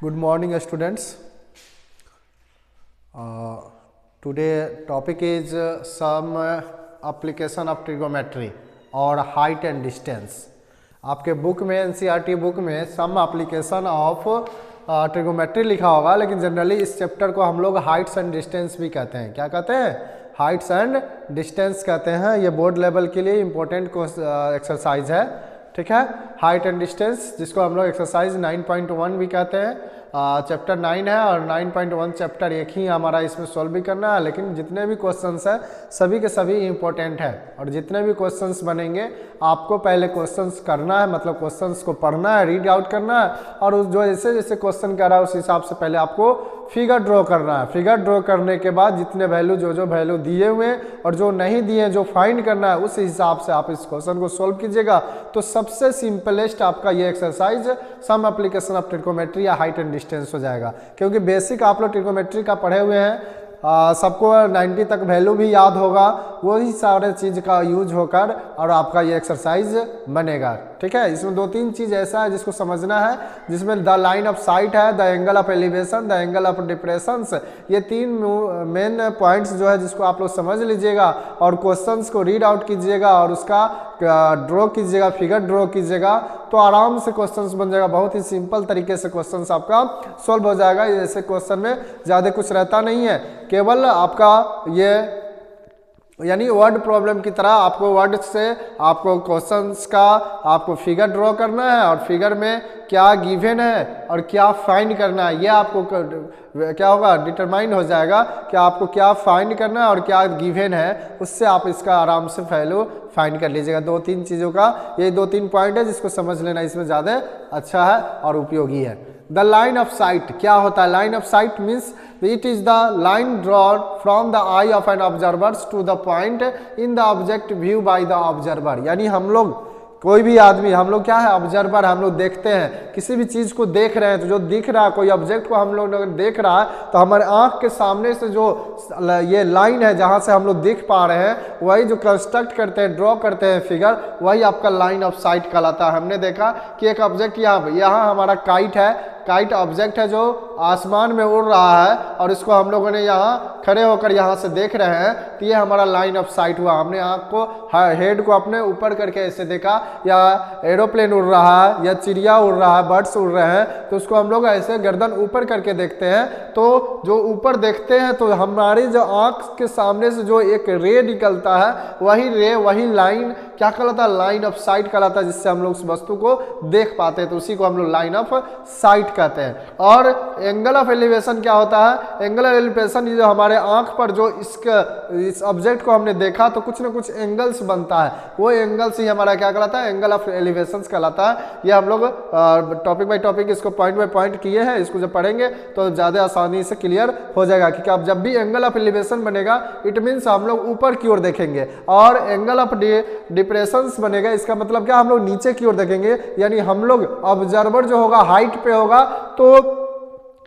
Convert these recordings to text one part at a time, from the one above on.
Good morning, students. Today topic is some application of trigonometry और height and distance. आपके book में NCERT book में सम application of trigonometry लिखा होगा, लेकिन जनरली इस चैप्टर को हम लोग हाइट्स एंड डिस्टेंस भी कहते हैं। क्या कहते हैं? हाइट्स एंड डिस्टेंस कहते हैं। ये बोर्ड लेवल के लिए इंपॉर्टेंट एक्सरसाइज है, ठीक है। हाइट एंड डिस्टेंस, जिसको हम लोग एक्सरसाइज 9.1 भी कहते हैं। चैप्टर 9 है और 9.1 चैप्टर एक ही हमारा इसमें सॉल्व भी करना है, लेकिन जितने भी क्वेश्चंस है सभी के सभी इंपॉर्टेंट है। और जितने भी क्वेश्चंस बनेंगे आपको पहले क्वेश्चंस करना है, मतलब क्वेश्चंस को पढ़ना है, रीड आउट करना है, और उस जो जैसे जैसे क्वेश्चन कर रहा है उस हिसाब से पहले आपको फिगर ड्रॉ करना है। फिगर ड्रॉ करने के बाद जितने वैल्यू जो वैल्यू दिए हुए हैं और जो नहीं दिए, जो फाइंड करना है, उस हिसाब से आप इस क्वेश्चन को सॉल्व कीजिएगा। तो सबसे सिंपलेस्ट आपका ये exercise some application of trigonometry या हाइट एंड डिस्टेंस हो जाएगा, क्योंकि बेसिक आप लोग ट्रिगोमेट्री का पढ़े हुए हैं। सबको 90 तक वैल्यू भी याद होगा, वही सारे चीज़ का यूज होकर और आपका ये एक्सरसाइज बनेगा, ठीक है। इसमें 2-3 चीज़ ऐसा है जिसको समझना है, जिसमें द लाइन ऑफ साइट है, the angle of elevation, the angle of depressions. ये 3 मेन पॉइंट्स जो है जिसको आप लोग समझ लीजिएगा और क्वेश्चंस को रीड आउट कीजिएगा और उसका ड्रॉ कीजिएगा, फिगर ड्रॉ कीजिएगा, तो आराम से क्वेश्चंस बन जाएगा। बहुत ही सिंपल तरीके से क्वेश्चंस आपका सॉल्व हो जाएगा। जैसे क्वेश्चन में ज़्यादा कुछ रहता नहीं है, केवल आपका ये यानी वर्ड प्रॉब्लम की तरह आपको वर्ड से आपको क्वेश्चंस का आपको फिगर ड्रॉ करना है, और फिगर में क्या गिवन है और क्या फाइंड करना है, ये आपको क्या होगा, डिटरमाइन हो जाएगा कि आपको क्या फाइंड करना है और क्या गिवन है। उससे आप इसका आराम से वैल्यू फाइंड कर लीजिएगा। 2-3 चीज़ों का ये 2-3 पॉइंट है जिसको समझ लेना इसमें ज़्यादा अच्छा है और उपयोगी है। द लाइन ऑफ साइट क्या होता है? Line of sight means it is the line drawn from the eye of an observer's to the point in the object view by the observer. यानी हम लोग कोई भी आदमी, हम लोग क्या है, ऑब्जर्वर, हम लोग देखते हैं किसी भी चीज़ को देख रहे हैं, तो जो दिख रहा है कोई ऑब्जेक्ट को हम लोग अगर देख रहा है तो हमारे आंख के सामने से जो ये लाइन है जहां से हम लोग देख पा रहे हैं, वही जो कंस्ट्रक्ट करते हैं, ड्रॉ करते हैं फिगर, वही आपका लाइन ऑफ साइट कहलाता है। हमने देखा कि एक ऑब्जेक्ट यहाँ हमारा काइट है, काइट ऑब्जेक्ट है जो आसमान में उड़ रहा है, और इसको हम लोगों ने यहाँ खड़े होकर यहाँ से देख रहे हैं, तो ये हमारा लाइन ऑफ साइट हुआ। हमने आँख को, हेड को अपने ऊपर करके ऐसे देखा, या एरोप्लेन उड़ रहा है या चिड़िया उड़ रहा है, बर्ड्स उड़ रहे हैं, तो उसको हम लोग ऐसे गर्दन ऊपर करके देखते हैं। तो जो ऊपर देखते हैं तो हमारी जो आँख के सामने से जो एक रे निकलता है, वही रे, वही लाइन क्या कहलाता है? लाइन ऑफ साइट कहलाता है, जिससे हम लोग उस वस्तु को देख पाते हैं, तो उसी को हम लोग लाइन ऑफ साइट कहते हैं। और एंगल ऑफ एलिवेशन क्या होता है? एंगल ऑफ एलिवेशन जो हमारे आंख पर जो इस ऑब्जेक्ट को हमने देखा तो कुछ ना कुछ एंगल्स बनता है, वो एंगल्स ही हमारा क्या कहलाता है? एंगल ऑफ एलिवेशन कहलाता है। ये हम लोग टॉपिक बाय टॉपिक इसको पॉइंट बाय पॉइंट किए हैं, इसको जब पढ़ेंगे तो ज़्यादा आसानी से क्लियर हो जाएगा। क्योंकि अब जब भी एंगल ऑफ एलिवेशन बनेगा इट मीन्स हम लोग ऊपर की ओर देखेंगे, और एंगल ऑफ डिप्रेशंस बनेगा, इसका मतलब क्या, हम लोग नीचे की ओर देखेंगे। यानी हम लोग ऑब्जर्वर जो होगा हाइट पे होगा तो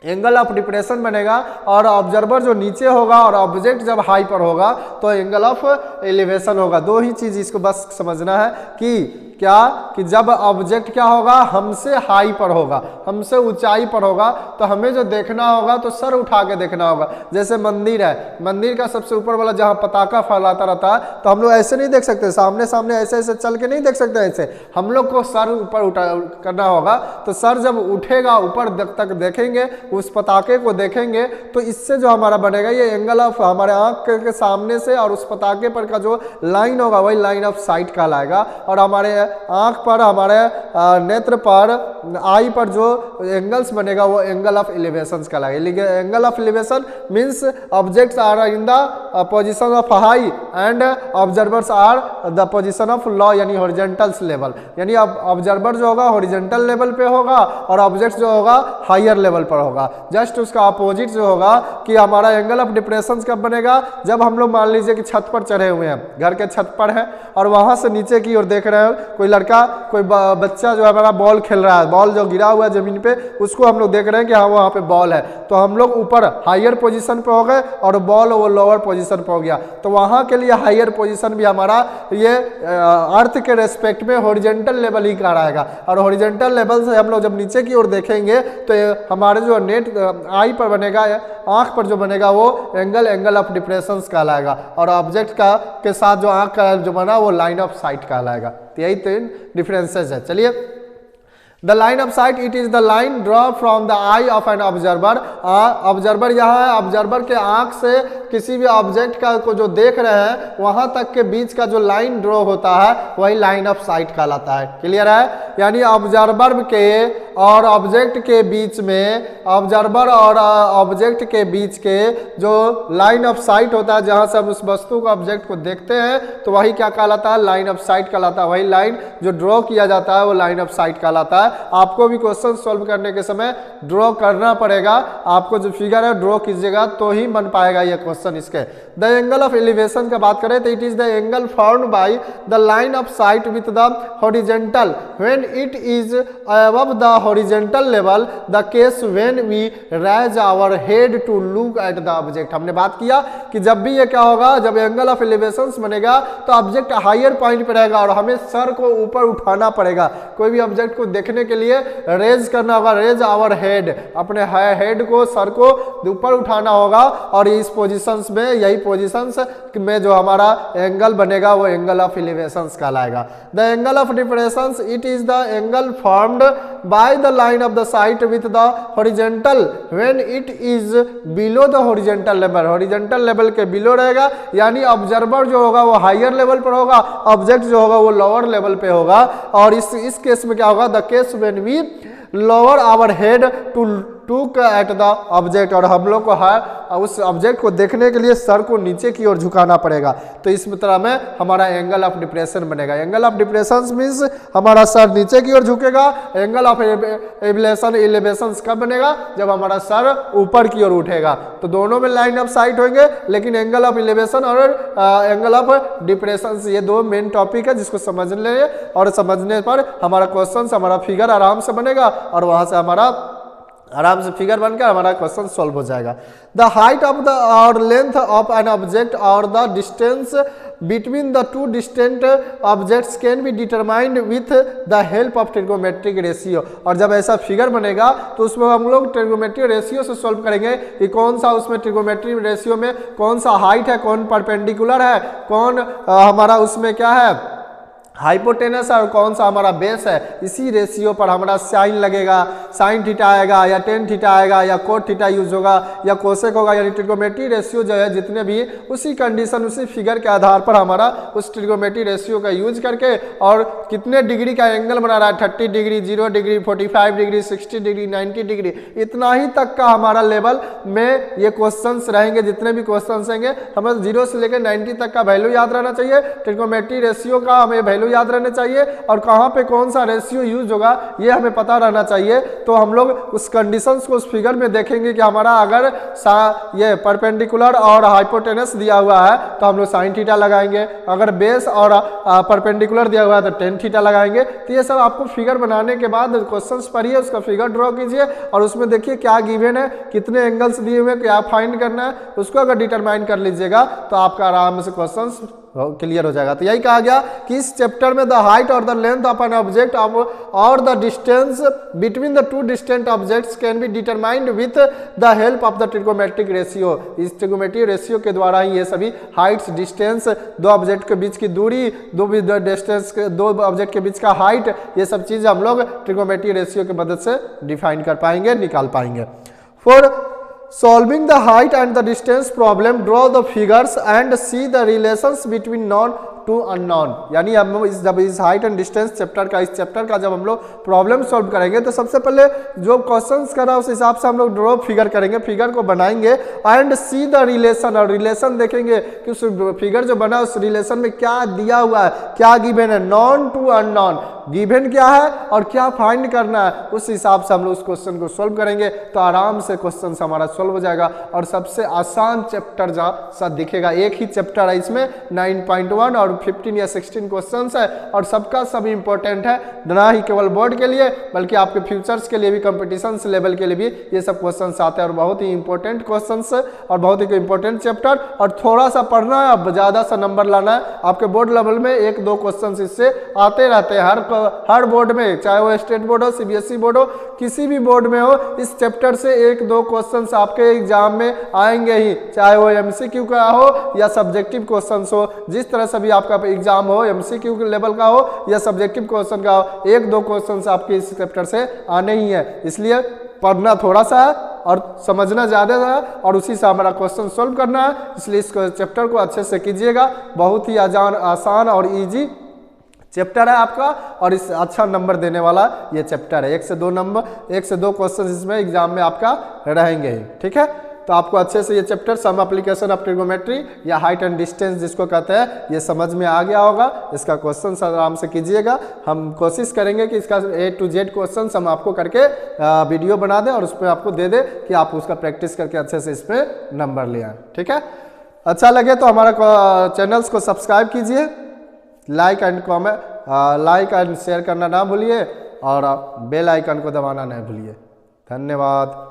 एंगल ऑफ डिप्रेशन बनेगा, और ऑब्जर्वर जो नीचे होगा और ऑब्जेक्ट जब हाई पर होगा तो एंगल ऑफ एलिवेशन होगा। 2 ही चीज इसको बस समझना है कि क्या, कि जब ऑब्जेक्ट क्या होगा, हमसे हाई पर होगा, हमसे ऊंचाई पर होगा, तो हमें जो देखना होगा तो सर उठा के देखना होगा। जैसे मंदिर है, मंदिर का सबसे ऊपर वाला जहाँ पताका फहराता रहता है, तो हम लोग ऐसे नहीं देख सकते, सामने सामने ऐसे ऐसे चल के नहीं देख सकते, ऐसे हम लोग को सर ऊपर उठा करना होगा। तो सर जब उठेगा ऊपर तक देखेंगे, उस पताके को देखेंगे, तो इससे जो हमारा बनेगा ये एंगल ऑफ हमारे आंख के सामने से और उस पताके पर का जो लाइन होगा वही लाइन ऑफ साइट कहलाएगा। और हमारे आंख पर, हमारे नेत्र पर, आई पर जो एंगल्स बनेगा वो एंगल ऑफ एलिवेशन कहलाएगा। Angle of elevation means objects are in the position of high and observer's are the position of low, यानी हॉरिजॉन्टल लेवल। यानी अब ऑब्जर्वर जो होगा हॉरिजॉन्टल लेवल पे होगा और ऑब्जेक्ट जो होगा हायर लेवल पर होगा। जस्ट उसका अपोजिट जो होगा कि हमारा एंगल ऑफ डिप्रेशन कब बनेगा, जब हम लोग मान लीजिए कि छत पर चढ़े हुए हैं, घर के छत पर है और वहां से नीचे की ओर देख रहे हैं, कोई लड़का कोई बच्चा जो है हमारा बॉल खेल रहा है, बॉल जो गिरा हुआ है जमीन पे उसको हम लोग देख रहे हैं कि हाँ वहाँ पे बॉल है, तो हम लोग ऊपर हायर पोजीशन पे हो गए और बॉल वो लोअर पोजीशन पे हो गया। तो वहाँ के लिए हायर पोजीशन भी हमारा ये अर्थ के रेस्पेक्ट में हॉरिजॉन्टल लेवल ही कहलाएगा। और हॉरिजॉन्टल लेवल से हम लोग जब नीचे की ओर देखेंगे तो हमारे जो नेट आई पर बनेगा, आंख पर जो बनेगा वो एंगल ऑफ डिप्रेशन कहलाएगा, और ऑब्जेक्ट का के साथ जो आंख का जो बना वो लाइन ऑफ साइट कहलाएगा। तो यही 3 डिफरेंसेस है। चलिए, the line of site it is the line draw from the eye of an observer. Observer यहाँ है, ऑब्जर्वर के आंख से किसी भी ऑब्जेक्ट का को जो देख रहे हैं वहां तक के बीच का जो लाइन ड्रॉ होता है वही लाइन ऑफ साइट कहलाता है। क्लियर है? यानी ऑब्जर्वर के और ऑब्जेक्ट के बीच में, ऑब्जर्वर और ऑब्जेक्ट के बीच के जो लाइन ऑफ साइट होता है, जहां से हम उस वस्तु को ऑब्जेक्ट को देखते हैं, तो वही क्या कहलाता है? लाइन ऑफ साइट कहलाता है। वही लाइन जो ड्रॉ किया जाता है वो लाइन ऑफ साइट कहलाता है। आपको भी क्वेश्चन सॉल्व करने के समय ड्रॉ करना पड़ेगा, आपको जो फिगर है ड्रॉ कीजिएगा तो ही बन पाएगा ये क्वेश्चन। इसके द एंगल ऑफ एलिवेशन का बात करें तो it is the angle formed by the line of sight with the horizontal when it is above the horizontal level, the case when we raise our head to look at the object. हमने बात किया कि जब भी ये क्या होगा, जब एंगल ऑफ एलिवेशन बनेगा तो ऑब्जेक्ट हायर पॉइंट पे रहेगा और हमें सर को ऊपर उठाना पड़ेगा। कोई भी ऑब्जेक्ट को देखने के लिए रेज करना होगा, रेज आवर हेड, अपने हेड को, सर को ऊपर उठाना होगा, और इस पोजीशंस में, यही पोजीशंस में जो हमारा एंगल बनेगा वो एंगल ऑफ एलिवेशन कहलाएगा। The angle of depression it is the angle formed by the line of the site with the horizontal when it is below the horizontal level. Horizontal level के below रहेगा, यानी observer जो होगा वो higher level पर होगा, object जो होगा वो लोअर लेवल पे होगा। और इस केस में क्या होगा? The case when we lower our head to look at the object, और हम लोग को है उस ऑब्जेक्ट को देखने के लिए सर को नीचे की ओर झुकाना पड़ेगा। तो इस तरह में हमारा एंगल ऑफ डिप्रेशन बनेगा। एंगल ऑफ डिप्रेशन मीन्स हमारा सर नीचे की ओर झुकेगा। एंगल ऑफ एलिवेशन कब बनेगा? जब हमारा सर ऊपर की ओर उठेगा। तो दोनों में लाइन ऑफ साइट होंगे, लेकिन एंगल ऑफ एलिवेशन और एंगल ऑफ डिप्रेशन ये 2 मेन टॉपिक है जिसको समझ ले, और समझने पर हमारा क्वेश्चन, हमारा फिगर आराम से बनेगा और वहां से हमारा आराम से फिगर बनकर हमारा क्वेश्चन सॉल्व हो जाएगा। द हाइट ऑफ द और लेंथ ऑफ एन ऑब्जेक्ट और the distance between the 2 distant objects can be determined with the help of trigonometric ratio. और जब ऐसा फिगर बनेगा तो उसमें हम लोग ट्रिगोमेट्रिक रेशियो से सॉल्व करेंगे कि कौन सा उसमें ट्रिगोमेट्रिक रेशियो में कौन सा हाइट है, कौन परपेंडिकुलर है, कौन हमारा उसमें क्या है हाइपोटेनस है और कौन सा हमारा बेस है। इसी रेशियो पर हमारा साइन लगेगा, साइन थीटा आएगा या टेन थीटा आएगा या कोट थीटा यूज होगा या कोसेक होगा। यानी ट्रिगोमेट्री रेशियो जो है जितने भी उसी कंडीशन, उसी फिगर के आधार पर हमारा उस ट्रिगोमेट्री रेशियो का यूज करके और कितने डिग्री का एंगल बना रहा है, 30 degree, 0 degree, 45 degree, 60 degree, 90 degree, इतना ही तक का हमारा लेवल में ये क्वेश्चंस रहेंगे। जितने भी क्वेश्चंस रहेंगे हमें 0 से लेकर 90 तक का वैल्यू याद रहना चाहिए। ट्रिगोमेट्री रेशियो का हमें वैल्यू याद रहने चाहिए और कहां पे कौन सा रेशियो यूज होगा ये हमें पता रहना चाहिए। तो हम लोग उस कंडीशंस को उस फिगर में देखेंगे कि हमारा अगर ये परपेंडिकुलर और हाइपोटेनस दिया हुआ है तो हम लोग साइन थीटा लगाएंगे, अगर बेस और परपेंडिकुलर दिया हुआ है तो टेन थीटा लगाएंगे। तो ये सब आपको फिगर बनाने के बाद क्वेश्चंस पढ़िए, उसका फिगर ड्रॉ कीजिए और उसमें देखिए क्या गिवन है, कितने एंगल्स दिए हुए हैं, क्या फाइंड करना है, उसको अगर डिटरमाइन कर लीजिएगा तो आपका आराम से क्वेश्चंस क्लियर हो जाएगा। तो यही कहा गया कि इस चैप्टर में द हाइट और the length of an object और the distance between the 2 distant objects can be determined with the help of the trigonometric ratio. इस ट्रिगोमेट्रिक रेशियो के द्वारा ही ये सभी हाइट्स, डिस्टेंस, 2 ऑब्जेक्ट के बीच की दूरी, 2 डिस्टेंस, 2 ऑब्जेक्ट के बीच का हाइट, ये सब चीज़ हम लोग ट्रिगोमेट्रिक रेशियो की मदद से डिफाइन कर पाएंगे, निकाल पाएंगे। For solving the height and the distance problem, draw the figures and see the relations between known to unknown। यानी हम जब इस हाइट एंड डिस्टेंस चैप्टर का जब हम लोग प्रॉब्लम सॉल्व करेंगे तो सबसे पहले जो क्वेश्चंस कर रहा है उस हिसाब से हम लोग ड्रॉ फिगर करेंगे, फिगर को बनाएंगे एंड सी द रिलेशन, और रिलेशन देखेंगे कि उस फिगर जो बना उस रिलेशन में क्या दिया हुआ है, क्या गिवन है, नॉन टू अननॉन, गिवन क्या है और क्या फाइंड करना है, उस हिसाब से हम लोग उस क्वेश्चन को सोल्व करेंगे तो आराम से क्वेश्चन हमारा सोल्व हो जाएगा। और सबसे आसान चैप्टर जहाँ सा दिखेगा, एक ही चैप्टर है इसमें 9.1 और 15 या 16 क्वेश्चन है और सबका सब इंपॉर्टेंट है, ना ही केवल बोर्ड के लिए बल्कि आपके फ्यूचर्स के लिए भी, कंपटीशन लेवल के लिए भी ये सब क्वेश्चन आते हैं और बहुत ही इंपॉर्टेंट क्वेश्चन और बहुत ही इंपॉर्टेंट चैप्टर। और थोड़ा सा पढ़ना है, अब ज़्यादा सा नंबर लाना है। आपके बोर्ड लेवल में 1-2 क्वेश्चन इससे आते रहते हैं हर बोर्ड में, चाहे वो स्टेट बोर्ड हो, सीबीएसई बोर्ड हो, किसी भी बोर्ड में हो, इस चैप्टर से 1-2 क्वेश्चन आपके एग्जाम में आएंगे ही, चाहे वो एमसीक्यू का हो या सब्जेक्टिव क्वेश्चन हो। जिस तरह से भी आपका एग्जाम हो, एमसीक्यू लेवल का हो या सब्जेक्टिव क्वेश्चन का हो, 1-2 क्वेश्चन आपके इस चैप्टर से आने ही है। इसलिए पढ़ना थोड़ा सा है और समझना ज़्यादा है और उसी से हमारा क्वेश्चन सोल्व करना है। इसलिए इस चैप्टर को अच्छे से कीजिएगा, बहुत ही आसान और इजी चैप्टर है आपका और इस अच्छा नंबर देने वाला ये चैप्टर है। 1 से 2 क्वेश्चन इसमें एग्जाम में आपका रहेंगे ही, ठीक है। तो आपको अच्छे से ये chapter some application of trigonometry या हाइट एंड डिस्टेंस जिसको कहते हैं, ये समझ में आ गया होगा। इसका क्वेश्चन आराम से कीजिएगा। हम कोशिश करेंगे कि इसका A to Z क्वेश्चन हम आपको करके वीडियो बना दें और उसमें आपको दे दें कि आप उसका प्रैक्टिस करके अच्छे से इसमें नंबर ले आएँ, ठीक है। अच्छा लगे तो हमारा चैनल्स को सब्सक्राइब कीजिए, लाइक एंड शेयर करना ना भूलिए और बेल आइकन को दबाना नहीं भूलिए। धन्यवाद।